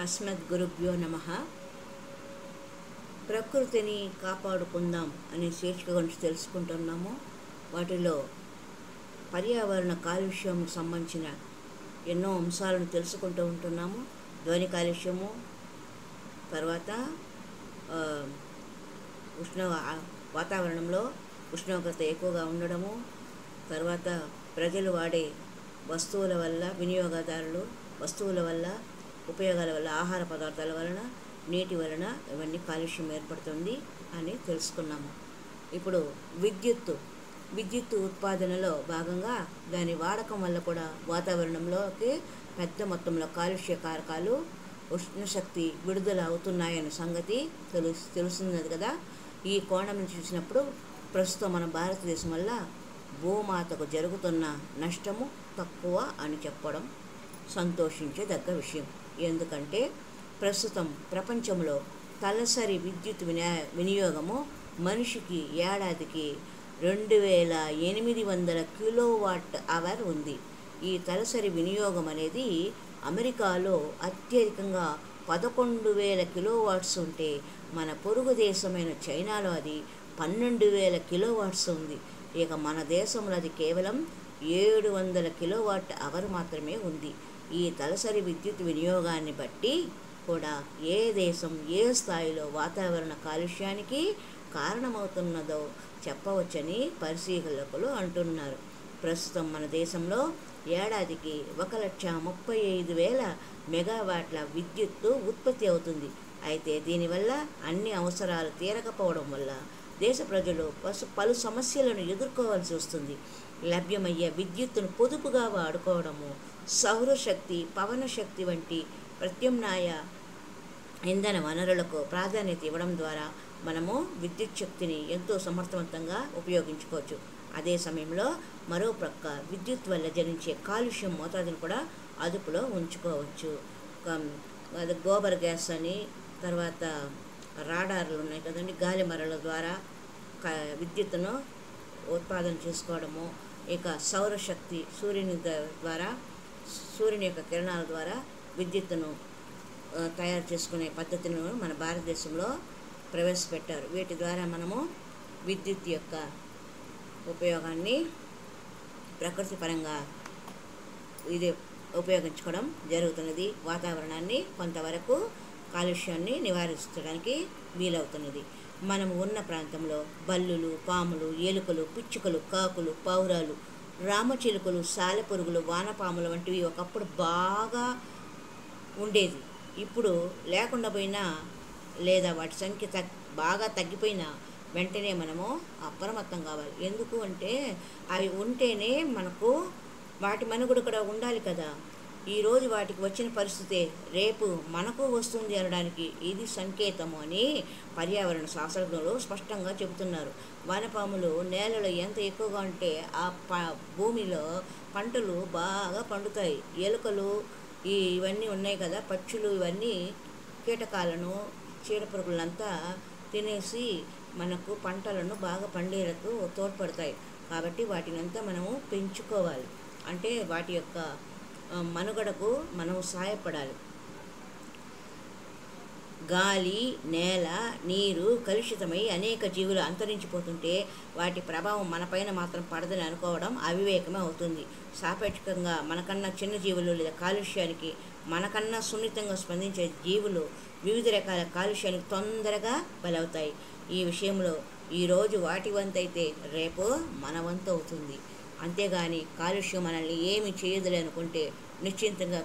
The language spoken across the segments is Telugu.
అస్మద్గురుభ్యో నమః. ప్రకృతిని కాపాడుకుందాం అనే శీర్షిక గురించి తెలుసుకుంటున్నాము. వాటిలో పర్యావరణ కాలుష్యం సంబంధించిన ఎన్నో అంశాలను తెలుసుకుంటూ ఉంటున్నాము. ధ్వని కాలుష్యము, తర్వాత వాతావరణంలో ఉష్ణోగ్రత ఎక్కువగా ఉండడము, తర్వాత ప్రజలు వాడే వస్తువుల వల్ల, వినియోగదారులు వస్తువుల వల్ల, ఉపయోగాల వల్ల, ఆహార పదార్థాల వలన, నీటి వలన ఇవన్నీ కాలుష్యం ఏర్పడుతుంది అని తెలుసుకున్నాము. ఇప్పుడు విద్యుత్తు ఉత్పాదనలో భాగంగా దాని వాడకం వల్ల కూడా వాతావరణంలోకి పెద్ద మొత్తంలో కాలుష్య కారకాలు, ఉష్ణశక్తి విడుదల అవుతున్నాయనే సంగతి తెలుస్తున్నది కదా. ఈ కోణం నుంచి చూసినప్పుడు ప్రస్తుతం మన భారతదేశం వల్ల భూమాతకు జరుగుతున్న నష్టము తక్కువ అని చెప్పడం సంతోషించదగ్గ విషయం. ఎందుకంటే ప్రస్తుతం ప్రపంచంలో తలసరి విద్యుత్ వినియోగము మనిషికి ఏడాదికి 2800 కిలోవాట్ అవర్ ఉంది. ఈ తలసరి వినియోగం అనేది అమెరికాలో అత్యధికంగా 11,000 కిలోవాట్స్ ఉంటే, మన పొరుగు దేశమైన చైనాలో అది 12,000 కిలోవాట్స్ ఉంది. ఇక మన దేశంలో అది కేవలం 700 కిలోవాట్ అవర్ మాత్రమే ఉంది. ఈ తలసరి విద్యుత్ వినియోగాన్ని బట్టి కూడా ఏ దేశం ఏ స్థాయిలో వాతావరణ కాలుష్యానికి కారణమవుతున్నదో చెప్పవచ్చని పరిశీలకులు అంటున్నారు. ప్రస్తుతం మన దేశంలో ఏడాదికి 1,35,000 మెగావాట్ల విద్యుత్తు ఉత్పత్తి అవుతుంది. అయితే దీనివల్ల అన్ని అవసరాలు తీరకపోవడం వల్ల దేశ ప్రజలు పలు సమస్యలను ఎదుర్కోవాల్సి వస్తుంది. లభ్యమయ్యే విద్యుత్తును పొదుపుగా వాడుకోవడము, సౌరశక్తి, పవన శక్తి వంటి ప్రత్యామ్నాయ ఇంధన వనరులకు ప్రాధాన్యత ఇవ్వడం ద్వారా మనము విద్యుత్ శక్తిని ఎంతో సమర్థవంతంగా ఉపయోగించుకోవచ్చు. అదే సమయంలో మరో ప్రక్క విద్యుత్ వల్ల జనించే కాలుష్యం మోతాదును కూడా అదుపులో ఉంచుకోవచ్చు. గోబర్ గ్యాస్ అని, తర్వాత రాడార్లు ఉన్నాయి కదండి, గాలి మరల ద్వారా విద్యుత్తును ఉత్పాదన చేసుకోవడము, ఇక సౌరశక్తి సూర్యుని యొక్క కిరణాల ద్వారా విద్యుత్తును తయారు చేసుకునే పద్ధతిని మన భారతదేశంలో ప్రవేశపెట్టారు. వీటి ద్వారా మనము విద్యుత్ యొక్క ఉపయోగాన్ని ప్రకృతి పరంగా ఉపయోగించుకోవడం జరుగుతున్నది. వాతావరణాన్ని కొంతవరకు కాలుష్యాన్ని నివారించడానికి వీలవుతున్నది. మనము ఉన్న ప్రాంతంలో బల్లులు, పాములు, ఎలుకలు, పిచ్చుకలు, కాకులు, పావురాలు, రామచిలుకలు, సాలెపురుగులు, వానపాములు వంటివి ఒకప్పుడు బాగా ఉండేది. ఇప్పుడు లేకుండా పోయినా, లేదా వాటి సంఖ్య బాగా తగ్గిపోయినా వెంటనే మనము అప్రమత్తం కావాలి. ఎందుకు అంటే అవి ఉంటేనే మనకు వాటి మనుగడ కూడా ఉండాలి కదా. ఈరోజు వాటికి వచ్చిన పరిస్థితే రేపు మనకు వస్తుంది అనడానికి ఇది సంకేతము అని పర్యావరణ శాస్త్రజ్ఞులు స్పష్టంగా చెబుతున్నారు. వానపాములు నేలలో ఎంత ఎక్కువగా ఉంటే ఆ భూమిలో పంటలు బాగా పండుతాయి. ఎలుకలు ఇవన్నీ ఉన్నాయి కదా, పక్షులు, ఇవన్నీ కీటకాలను, చీడపురుగులంతా తినేసి మనకు పంటలను బాగా పండేలకు తోడ్పడతాయి. కాబట్టి వాటినంతా మనము పెంచుకోవాలి. అంటే వాటి యొక్క మనుగడకు మనం సహాయపడాలి. గాలి, నేల, నీరు కలుషితమై అనేక జీవులు అంతరించిపోతుంటే వాటి ప్రభావం మనపైన మాత్రం పడదని అనుకోవడం అవివేకమే అవుతుంది. సాపేక్షంగా మనకన్నా చిన్న జీవులు లేదా కాలుష్యానికి మనకన్నా సున్నితంగా స్పందించే జీవులు వివిధ రకాల కాలుష్యానికి తొందరగా బలవుతాయి. ఈ విషయంలో ఈరోజు వాటి వంతు అయితే రేపు మన వంతు అవుతుంది. అంతేగాని కాలుష్యం మనల్ని ఏమి చేయదులే అనుకుంటే నిశ్చింతంగా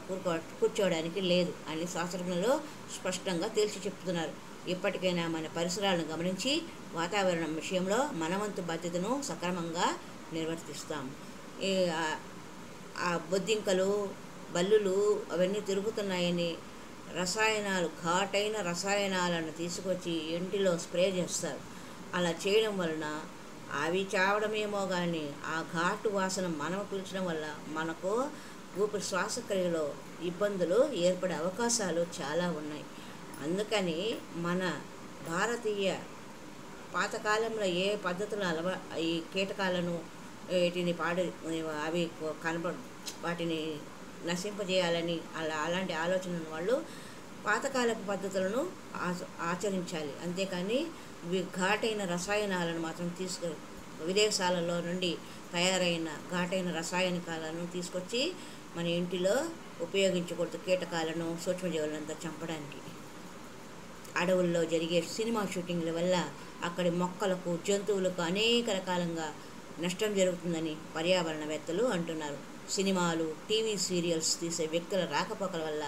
కూర్చోవడానికి లేదు అని శాస్త్రజ్ఞులు స్పష్టంగా తేల్చి చెప్తున్నారు. ఇప్పటికైనా మన పరిసరాలను గమనించి వాతావరణం విషయంలో మన వంతు బాధ్యతను సక్రమంగా నిర్వర్తిస్తాం. ఆ బొద్దింకలు, బల్లులు అవన్నీ తిరుగుతున్నాయని ఘాటైన రసాయనాలను తీసుకొచ్చి ఇంటిలో స్ప్రే చేస్తారు. అలా చేయడం వలన అవి చావడమేమో కానీ ఆ ఘాటు వాసన మనం పీల్చడం వల్ల మనకు శ్వాసక్రియలో ఇబ్బందులు ఏర్పడే అవకాశాలు చాలా ఉన్నాయి. అందుకని మన భారతీయ పాతకాలంలో ఏ పద్ధతులు ఈ కీటకాలను వీటిని అవి వాటిని నశింపజేయాలని అలాంటి ఆలోచన వాళ్ళు పాతకాలపు పద్ధతులను ఆచరించాలి. అంతేకాని ఘాటైన రసాయనాలను మాత్రం విదేశాలలో నుండి తయారైన ఘాటైన రసాయనికాలను తీసుకొచ్చి మన ఇంటిలో ఉపయోగించకూడదు. కీటకాలను, సూక్ష్మజీవులంతా చంపడానికి. అడవుల్లో జరిగే సినిమా షూటింగ్ల వల్ల అక్కడి మొక్కలకు, జంతువులకు అనేక రకాలంగా నష్టం జరుగుతుందని పర్యావరణవేత్తలు అంటున్నారు. సినిమాలు, టీవీ సీరియల్స్ తీసే వ్యక్తుల రాకపోకల వల్ల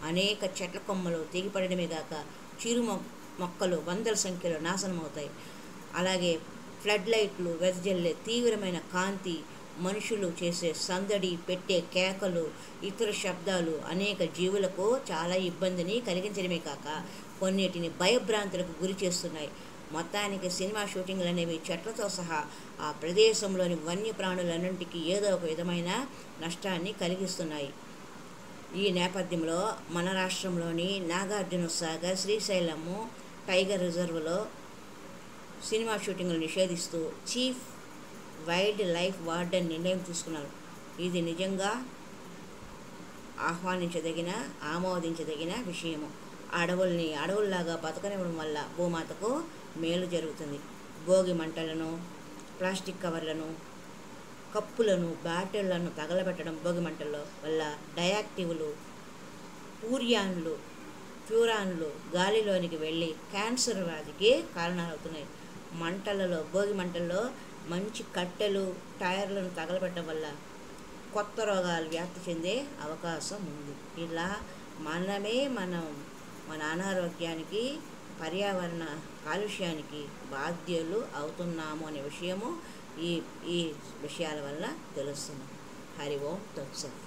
అనేక చెట్ల కొమ్మలు తెగిపడమే కాక చిరు మొక్కలు వందల సంఖ్యలో నాశనమవుతాయి. అలాగే ఫ్లడ్ లైట్లు వెదజల్లే తీవ్రమైన కాంతి, మనుషులు చేసే సందడి, పెట్టే కేకలు, ఇతర శబ్దాలు అనేక జీవులకు చాలా ఇబ్బందిని కలిగించడమే కాక కొన్నిటిని భయభ్రాంతులకు గురి చేస్తున్నాయి. మొత్తానికి సినిమా షూటింగ్లు అనేవి చెట్లతో సహా ఆ ప్రదేశంలోని వన్యప్రాణులన్నింటికీ ఏదో ఒక విధమైన నష్టాన్ని కలిగిస్తున్నాయి. ఈ నేపథ్యంలో మన రాష్ట్రంలోని నాగార్జునసాగర్, శ్రీశైలము టైగర్ రిజర్వ్లో సినిమా షూటింగ్లు నిషేధిస్తూ చీఫ్ వైల్డ్ లైఫ్ వార్డెన్ నిర్ణయం తీసుకున్నారు. ఇది నిజంగా ఆమోదించదగిన విషయము. అడవుల్ని అడవుల్లాగా బతకనివ్వడం వల్ల భూమాతకు మేలు జరుగుతుంది. భోగి మంటలను, ప్లాస్టిక్ కవర్లను, కప్పులను, బాటిళ్లను తగలబెట్టడం భోగి మంటల్లో వల్ల డయాక్టివ్లు, ఫ్యూరాన్లు గాలిలోనికి వెళ్ళి క్యాన్సర్ వ్యాధికి కారణాలవుతున్నాయి. భోగి మంటల్లో మంచి కట్టెలు, టైర్లను తగలబెట్టడం వల్ల కొత్త రోగాలు వ్యాప్తి చెందే అవకాశం ఉంది. ఇలా మన అనారోగ్యానికి, పర్యావరణ కాలుష్యానికి బాధ్యులు అవుతున్నాము అనే విషయము ఈ విషయాల వల్ల తెలుస్తుంది. హరి ఓం తత్సత్.